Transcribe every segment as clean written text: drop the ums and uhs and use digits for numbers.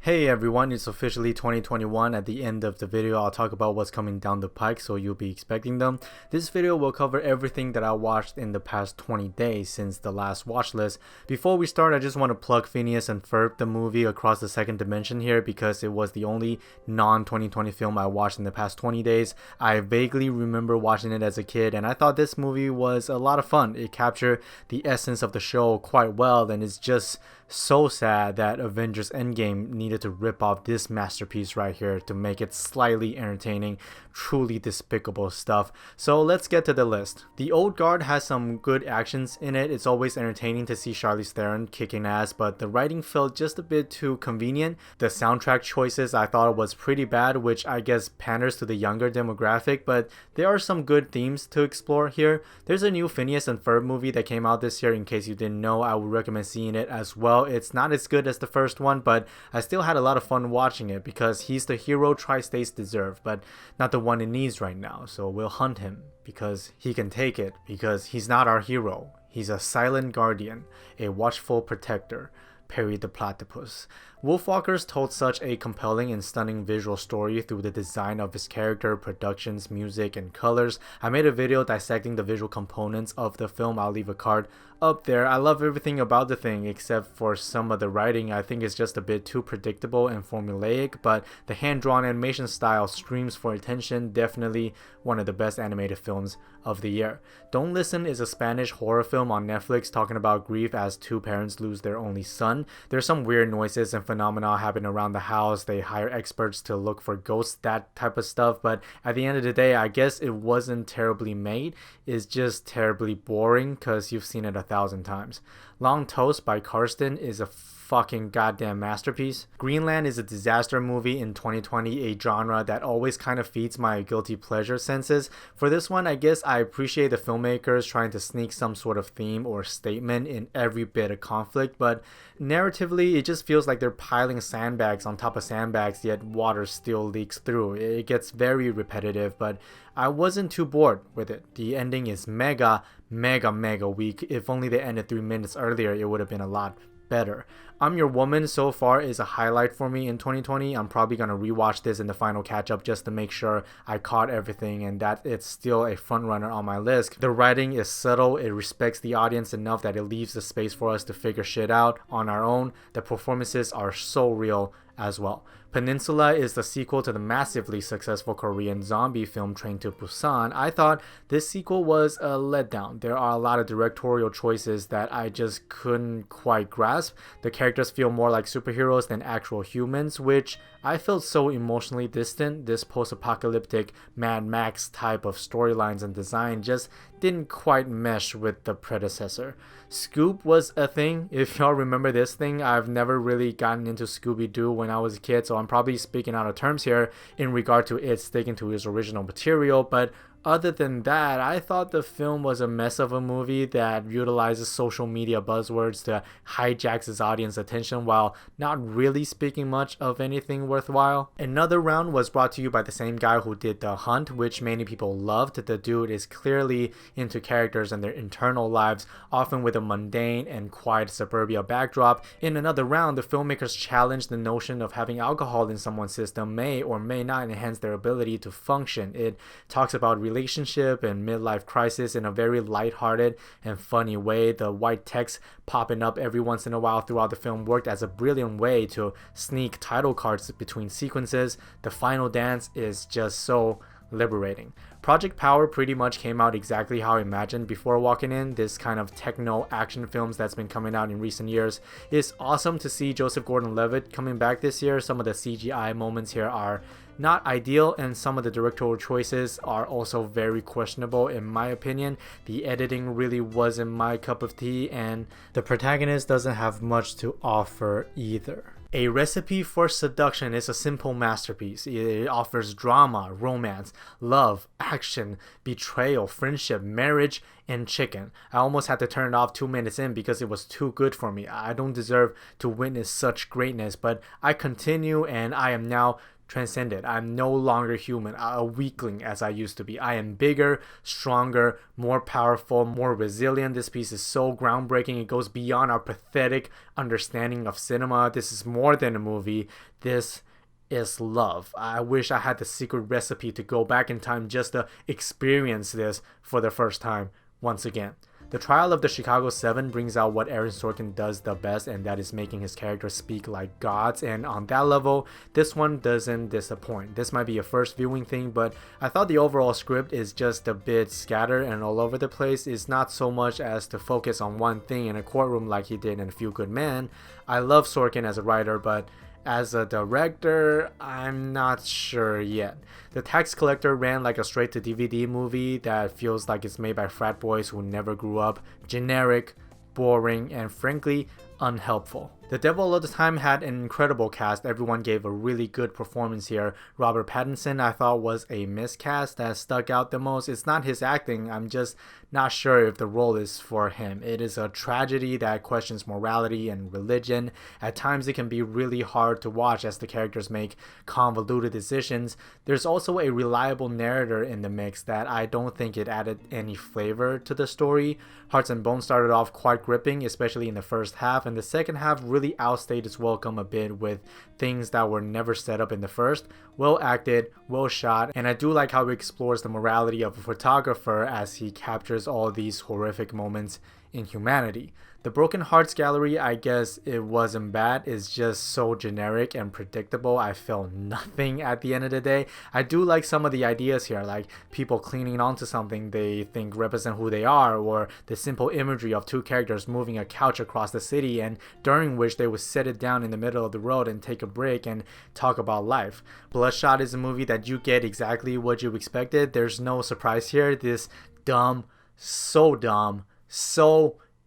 Hey everyone, it's officially 2021. At the end of the video, I'll talk about what's coming down the pike, so you'll be expecting them. This video will cover everything that I watched in the past 20 days since the last watch list. Before we start, I just want to plug Phineas and Ferb, the movie Across the Second Dimension here, because it was the only non-2020 film I watched in the past 20 days. I vaguely remember watching it as a kid, and I thought this movie was a lot of fun. It captured the essence of the show quite well, and it's just so sad that Avengers Endgame needed to rip off this masterpiece right here to make it slightly entertaining. Truly despicable stuff. So let's get to the list. The Old Guard has some good actions in it. It's always entertaining to see Charlize Theron kicking ass, but the writing felt just a bit too convenient. The soundtrack choices I thought was pretty bad, which I guess panders to the younger demographic, but there are some good themes to explore here. There's a new Phineas and Ferb movie that came out this year. In case you didn't know, I would recommend seeing it as well. It's not as good as the first one, but I still had a lot of fun watching it because he's the hero Tri-States deserve, but not the one it needs right now. So we'll hunt him because he can take it, because he's not our hero. He's a silent guardian, a watchful protector. Perry the Platypus. Wolfwalkers told such a compelling and stunning visual story through the design of his character, productions, music, and colors. I made a video dissecting the visual components of the film. I'll leave a card up there. I love everything about the thing except for some of the writing. I think it's just a bit too predictable and formulaic, but the hand-drawn animation style screams for attention. Definitely one of the best animated films of the year. Don't Listen is a Spanish horror film on Netflix talking about grief as two parents lose their only son. There's some weird noises and phenomena happen around the house. They hire experts to look for ghosts, that type of stuff, but at the end of the day, I guess it wasn't terribly made. It's just terribly boring because you've seen it 1,000 times. Long Toast by Karsten is a fucking goddamn masterpiece. Greenland is a disaster movie in 2020, a genre that always kind of feeds my guilty pleasure senses. For this one, I guess I appreciate the filmmakers trying to sneak some sort of theme or statement in every bit of conflict, but narratively, it just feels like they're piling sandbags on top of sandbags, yet water still leaks through. It gets very repetitive, but I wasn't too bored with it. The ending is mega weak. If only they ended 3 minutes earlier, it would have been a lot better. I'm Your Woman so far is a highlight for me in 2020. I'm probably going to rewatch this in the final catch-up just to make sure I caught everything and that it's still a frontrunner on my list. The writing is subtle. It respects the audience enough that it leaves the space for us to figure shit out on our own. The performances are so real as well. Peninsula is the sequel to the massively successful Korean zombie film Train to Busan. I thought this sequel was a letdown. There are a lot of directorial choices that I just couldn't quite grasp. The characters feel more like superheroes than actual humans, which I felt so emotionally distant. This post-apocalyptic Mad Max type of storylines and design just didn't quite mesh with the predecessor. Scoob was a thing. If y'all remember this thing, I've never really gotten into Scooby-Doo when I was a kid, so I'm probably speaking out of terms here in regard to it sticking to its original material, but other than that, I thought the film was a mess of a movie that utilizes social media buzzwords to hijack its audience attention while not really speaking much of anything worthwhile. Another Round was brought to you by the same guy who did The Hunt, which many people loved. The dude is clearly into characters and their internal lives, often with a mundane and quiet suburbia backdrop. In Another Round, the filmmakers challenged the notion of having alcohol in someone's system may or may not enhance their ability to function. It talks about relationship and midlife crisis in a very lighthearted and funny way. The white text popping up every once in a while throughout the film worked as a brilliant way to sneak title cards between sequences. The final dance is just so liberating. Project Power pretty much came out exactly how I imagined before walking in. This kind of techno action films that's been coming out in recent years. It's awesome to see Joseph Gordon-Levitt coming back this year. Some of the CGI moments here are not ideal, and some of the directorial choices are also very questionable in my opinion. The editing really wasn't my cup of tea, and the protagonist doesn't have much to offer either. A Recipe for Seduction is a simple masterpiece. It offers drama, romance, love, action, betrayal, friendship, marriage, and chicken. I almost had to turn it off 2 minutes in because it was too good for me. I don't deserve to witness such greatness, but I continue and I am now transcended. I'm no longer human, a weakling as I used to be. I am bigger, stronger, more powerful, more resilient. This piece is so groundbreaking. It goes beyond our pathetic understanding of cinema. This is more than a movie. This is love. I wish I had the secret recipe to go back in time just to experience this for the first time once again. The Trial of the Chicago 7 brings out what Aaron Sorkin does the best, and that is making his characters speak like gods, and on that level, this one doesn't disappoint. This might be a first viewing thing, but I thought the overall script is just a bit scattered and all over the place. It's not so much as to focus on one thing in a courtroom like he did in A Few Good Men. I love Sorkin as a writer, but as a director, I'm not sure yet. The Tax Collector ran like a straight-to-DVD movie that feels like it's made by frat boys who never grew up, generic, boring, and frankly, unhelpful. The Devil All the Time had an incredible cast. Everyone gave a really good performance here. Robert Pattinson I thought was a miscast that stuck out the most. It's not his acting, I'm just not sure if the role is for him. It is a tragedy that questions morality and religion. At times it can be really hard to watch as the characters make convoluted decisions. There's also a reliable narrator in the mix that I don't think it added any flavor to the story. Hearts and Bones started off quite gripping, especially in the first half, and the second half really outstayed its welcome a bit with things that were never set up in the first. Well acted, well shot, and I do like how it explores the morality of a photographer as he captures all these horrific moments in humanity. The Broken Hearts Gallery, I guess it wasn't bad, it's just so generic and predictable. I felt nothing at the end of the day. I do like some of the ideas here, like people clinging onto something they think represent who they are, or the simple imagery of two characters moving a couch across the city, and during which they would set it down in the middle of the road and take a break and talk about life. Bloodshot is a movie that you get exactly what you expected. There's no surprise here. This dumb, so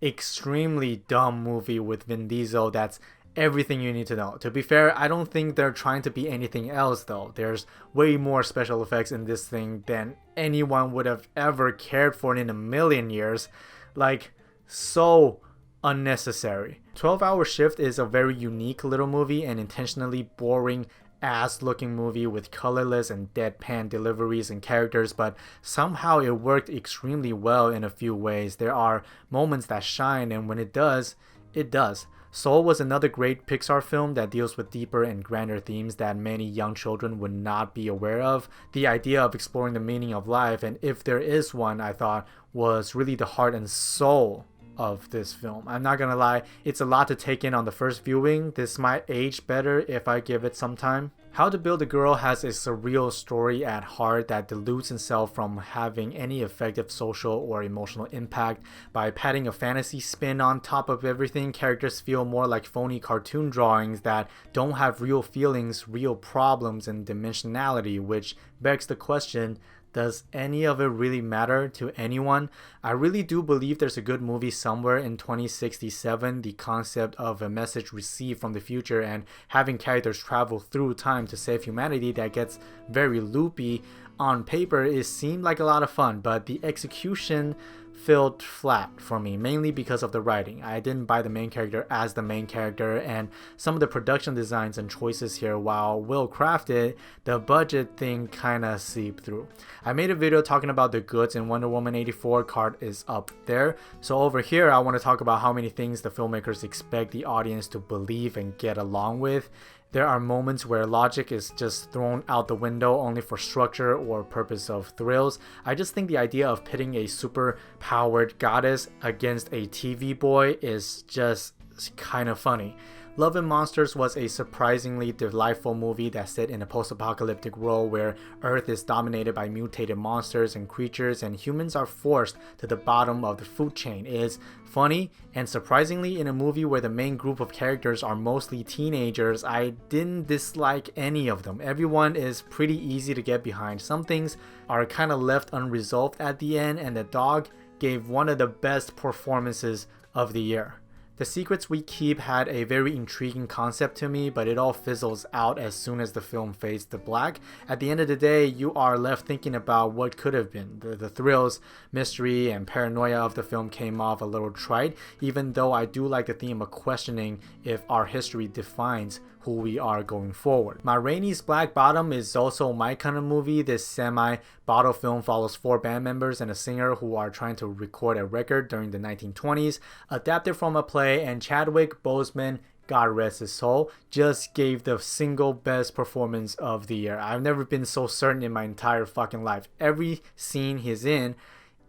extremely dumb movie with Vin Diesel that's everything you need to know. To be fair, I don't think they're trying to be anything else though. There's way more special effects in this thing than anyone would have ever cared for in a million years. Like, so unnecessary. 12-Hour Shift is a very unique little movie and intentionally boring ass looking movie with colorless and deadpan deliveries and characters, but somehow it worked extremely well in a few ways. There are moments that shine, and when it does, it does. Soul was another great Pixar film that deals with deeper and grander themes that many young children would not be aware of. The idea of exploring the meaning of life, and if there is one, I thought was really the heart and soul of this film. I'm not gonna lie, it's a lot to take in on the first viewing. This might age better if I give it some time. How to Build a Girl has a surreal story at heart that deludes itself from having any effective social or emotional impact. By patting a fantasy spin on top of everything, characters feel more like phony cartoon drawings that don't have real feelings, real problems, and dimensionality, which begs the question, does any of it really matter to anyone? I really do believe there's a good movie somewhere in 2067. The concept of a message received from the future and having characters travel through time to save humanity that gets very loopy on paper seemed like a lot of fun, but the execution felt flat for me, mainly because of the writing. I didn't buy the main character as the main character, and some of the production designs and choices here, while well crafted, the budget thing kinda seeped through. I made a video talking about the goods in Wonder Woman 84, card is up there. So over here I want to talk about how many things the filmmakers expect the audience to believe and get along with. There are moments where logic is just thrown out the window only for structure or purpose of thrills. I just think the idea of pitting a super powered goddess against a TV boy is just kind of funny. Love and Monsters was a surprisingly delightful movie that set in a post-apocalyptic world where Earth is dominated by mutated monsters and creatures and humans are forced to the bottom of the food chain. It is funny, and surprisingly, in a movie where the main group of characters are mostly teenagers, I didn't dislike any of them. Everyone is pretty easy to get behind. Some things are kind of left unresolved at the end, and the dog gave one of the best performances of the year. The Secrets We Keep had a very intriguing concept to me, but it all fizzles out as soon as the film fades to black. At the end of the day, you are left thinking about what could have been. The thrills, mystery, and paranoia of the film came off a little trite, even though I do like the theme of questioning if our history defines who we are going forward. Rainey's Black Bottom is also my kind of movie. This semi-bottle film follows 4 band members and a singer who are trying to record a record during the 1920s, adapted from a play, and Chadwick Boseman, God rest his soul, just gave the single best performance of the year. I've never been so certain in my entire fucking life. Every scene he's in,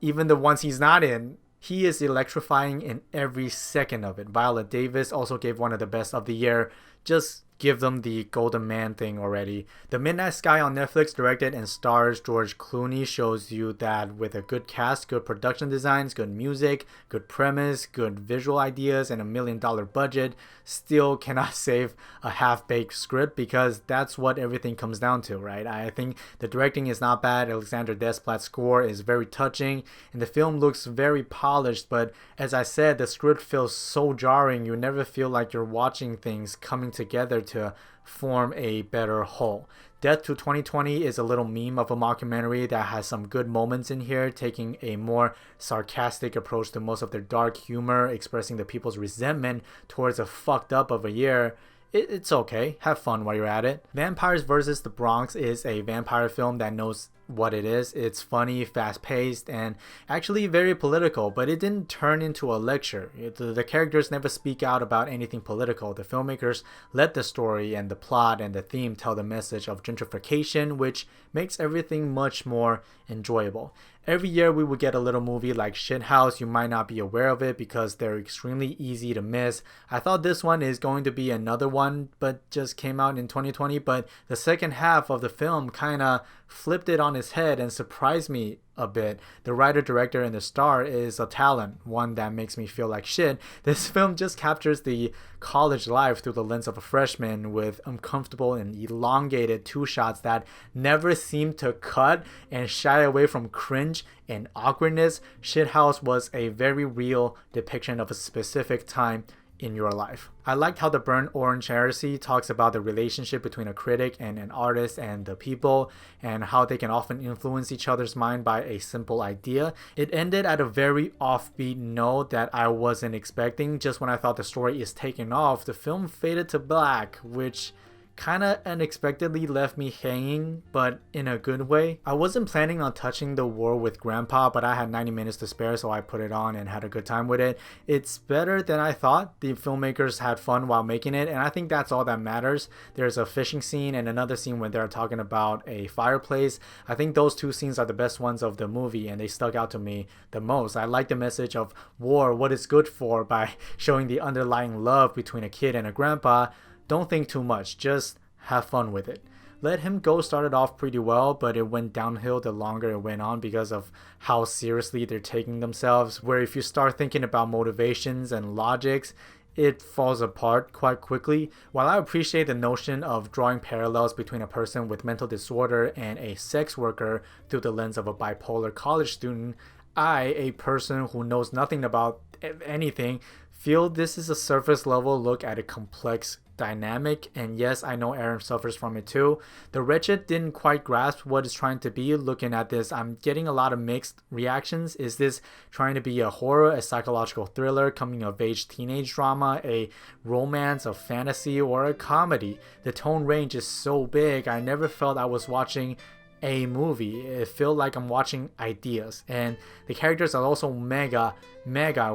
even the ones he's not in, he is electrifying in every second of it. Viola Davis also gave one of the best of the year. Just give them the Golden Man thing already. The Midnight Sky on Netflix, directed and stars George Clooney, shows you that with a good cast, good production designs, good music, good premise, good visual ideas, and $1 million budget, still cannot save a half-baked script, because that's what everything comes down to, right? I think the directing is not bad. Alexander Desplat's score is very touching, and the film looks very polished, but as I said, the script feels so jarring. You never feel like you're watching things coming together to form a better whole. Death to 2020 is a little meme of a mockumentary that has some good moments in here, taking a more sarcastic approach to most of their dark humor, expressing the people's resentment towards a fucked up of a year. It's okay. Have fun while you're at it. Vampires vs. the Bronx is a vampire film that knows what it is. It's funny, fast-paced, and actually very political, but it didn't turn into a lecture. The characters never speak out about anything political. The filmmakers let the story and the plot and the theme tell the message of gentrification, which makes everything much more enjoyable. Every year we would get a little movie like Shithouse. You might not be aware of it because they're extremely easy to miss. I thought this one is going to be another one, but just came out in 2020, but the second half of the film kind of flipped it on its head and surprised me a bit. The writer, director, and the star is a talent, one that makes me feel like shit. This film just captures the college life through the lens of a freshman, with uncomfortable and elongated 2 shots that never seem to cut and shy away from cringe and awkwardness. Shithouse was a very real depiction of a specific time in your life. I liked how the Burnt Orange Heresy talks about the relationship between a critic and an artist and the people, and how they can often influence each other's mind by a simple idea. It ended at a very offbeat note that I wasn't expecting. Just when I thought the story is taking off, the film faded to black, which kind of unexpectedly left me hanging, but in a good way. I wasn't planning on touching The War with Grandpa, but I had 90 minutes to spare, so I put it on and had a good time with it. It's better than I thought. The filmmakers had fun while making it, and I think that's all that matters. There's a fishing scene and another scene when they're talking about a fireplace. I think those 2 scenes are the best ones of the movie, and they stuck out to me the most. I like the message of war, what it's good for, by showing the underlying love between a kid and a grandpa. Don't think too much, just have fun with it. Let Him Go started off pretty well, but it went downhill the longer it went on because of how seriously they're taking themselves, where if you start thinking about motivations and logics, it falls apart quite quickly. While I appreciate the notion of drawing parallels between a person with mental disorder and a sex worker through the lens of a bipolar college student, I, a person who knows nothing about anything, feel this is a surface level look at a complex dynamic, and yes, I know Aaron suffers from it too. The Wretched didn't quite grasp what it's trying to be. Looking at this, I'm getting a lot of mixed reactions. Is this trying to be a horror, a psychological thriller, coming of age teenage drama, a romance, a fantasy, or a comedy? The tone range is so big. I never felt I was watching a movie. It felt like I'm watching ideas, and the characters are also mega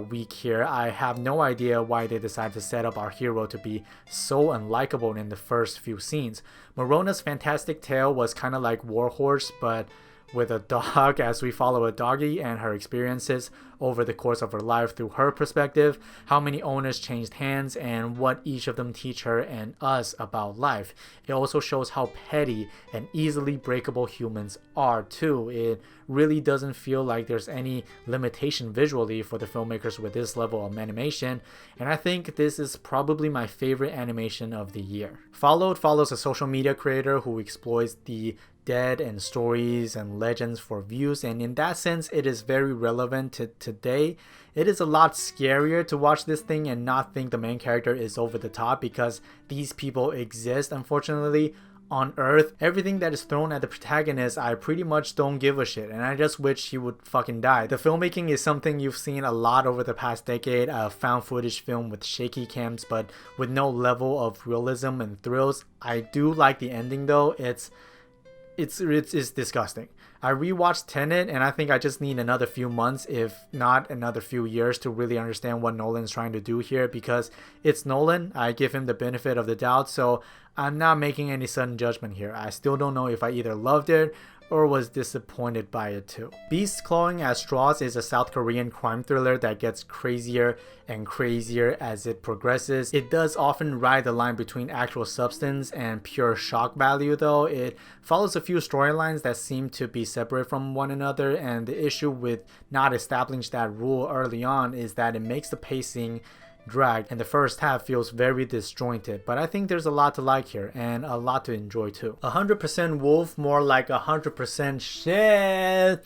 weak here. I have no idea why they decided to set up our hero to be so unlikable in the first few scenes. Marona's fantastic tale was kind of like Warhorse, but with a dog, as we follow a doggy and her experiences over the course of her life through her perspective, how many owners changed hands, and what each of them teach her and us about life. It also shows how petty and easily breakable humans are too. It really doesn't feel like there's any limitation visually for the filmmakers with this level of animation, and I think this is probably my favorite animation of the year. Followed follows a social media creator who exploits the dead and stories and legends for views, and in that sense it is very relevant to today. It is a lot scarier to watch this thing and not think the main character is over the top, because these people exist, unfortunately, on Earth. Everything that is thrown at the protagonist, I pretty much don't give a shit, and I just wish he would fucking die. The filmmaking is something you've seen a lot over the past decade, a found footage film with shaky cams but with no level of realism and thrills. I do like the ending though. It's disgusting. I rewatched Tenet and I think I just need another few months, if not another few years, to really understand what Nolan's trying to do here, because it's Nolan. I give him the benefit of the doubt, so I'm not making any sudden judgment here. I still don't know if I either loved it or was disappointed by it too. Beasts Clawing at Straws is a South Korean crime thriller that gets crazier and crazier as it progresses. It does often ride the line between actual substance and pure shock value though. It follows a few storylines that seem to be separate from one another, and the issue with not establishing that rule early on is that it makes the pacing drag and the first half feels very disjointed, but I think there's a lot to like here and a lot to enjoy too. 100% wolf, more like 100% shit.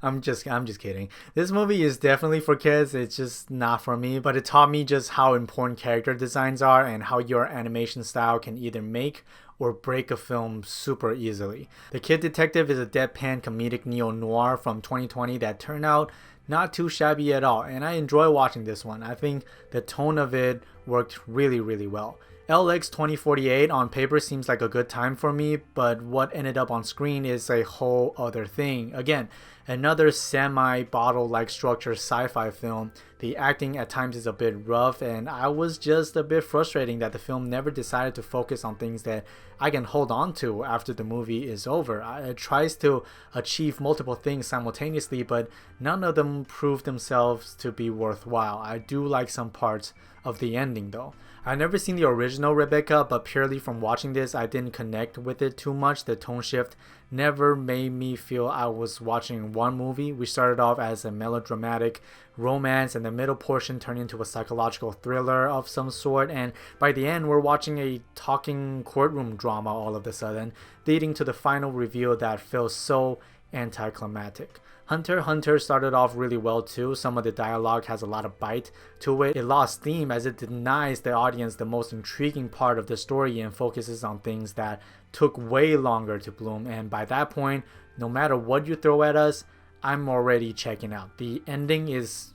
I'm just kidding. This movie is definitely for kids. It's just not for me, but it taught me just how important character designs are and how your animation style can either make or break a film super easily. The Kid Detective is a deadpan comedic neo-noir from 2020 that turned out not too shabby at all, and I enjoy watching this one. I think the tone of it worked really well. LX 2048 on paper seems like a good time for me, but what ended up on screen is a whole other thing. Again, another semi-bottle-like structured sci-fi film. The acting at times is a bit rough, and I was just a bit frustrating that the film never decided to focus on things that I can hold on to after the movie is over. It tries to achieve multiple things simultaneously, but none of them prove themselves to be worthwhile. I do like some parts of the ending though. I've never seen the original Rebecca, but purely from watching this, I didn't connect with it too much. The tone shift never made me feel I was watching one movie. We started off as a melodramatic romance, and the middle portion turned into a psychological thriller of some sort, and by the end we're watching a talking courtroom drama all of a sudden, leading to the final reveal that feels so anticlimactic. Hunter x Hunter started off really well too. Some of the dialogue has a lot of bite to it. It lost steam as it denies the audience the most intriguing part of the story and focuses on things that took way longer to bloom, and by that point, no matter what you throw at us, I'm already checking out. The ending is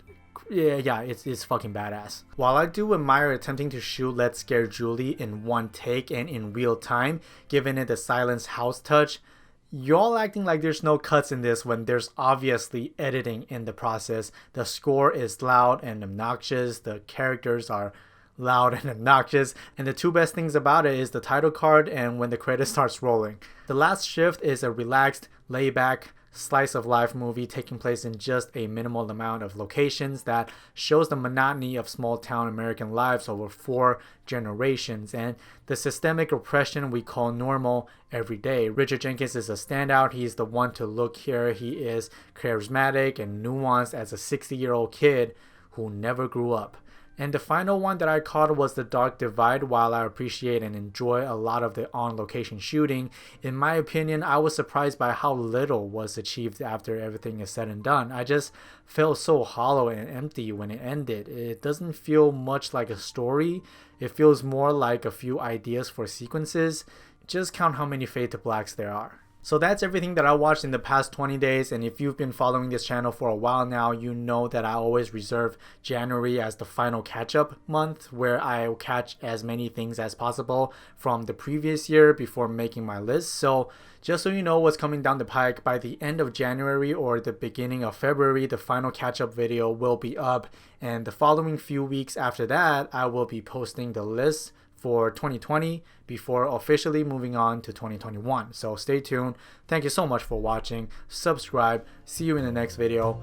it's fucking badass. While I do admire attempting to shoot Let's Scare Julie in one take and in real time, giving it the Silence House touch, y'all acting like there's no cuts in this when there's obviously editing in the process. The score is loud and obnoxious, the characters are loud and obnoxious, and the two best things about it is the title card and when the credit starts rolling. The Last Shift is a relaxed, laid-back, slice of life movie taking place in just a minimal amount of locations that shows the monotony of small town American lives over 4 generations and the systemic oppression we call normal every day. Richard Jenkins is a standout. He's the one to look here. He is charismatic and nuanced as a 60-year-old kid who never grew up. And the final one that I caught was The Dark Divide. While I appreciate and enjoy a lot of the on-location shooting, in my opinion, I was surprised by how little was achieved after everything is said and done. I just felt so hollow and empty when it ended. It doesn't feel much like a story. It feels more like a few ideas for sequences. Just count how many Fade to Blacks there are. So that's everything that I watched in the past 20 days, and if you've been following this channel for a while now, you know that I always reserve January as the final catch-up month where I'll catch as many things as possible from the previous year before making my list. So just so you know what's coming down the pike, by the end of January or the beginning of February, the final catch-up video will be up, and the following few weeks after that, I will be posting the list for 2020 before officially moving on to 2021. So stay tuned. Thank you so much for watching. Subscribe. See you in the next video.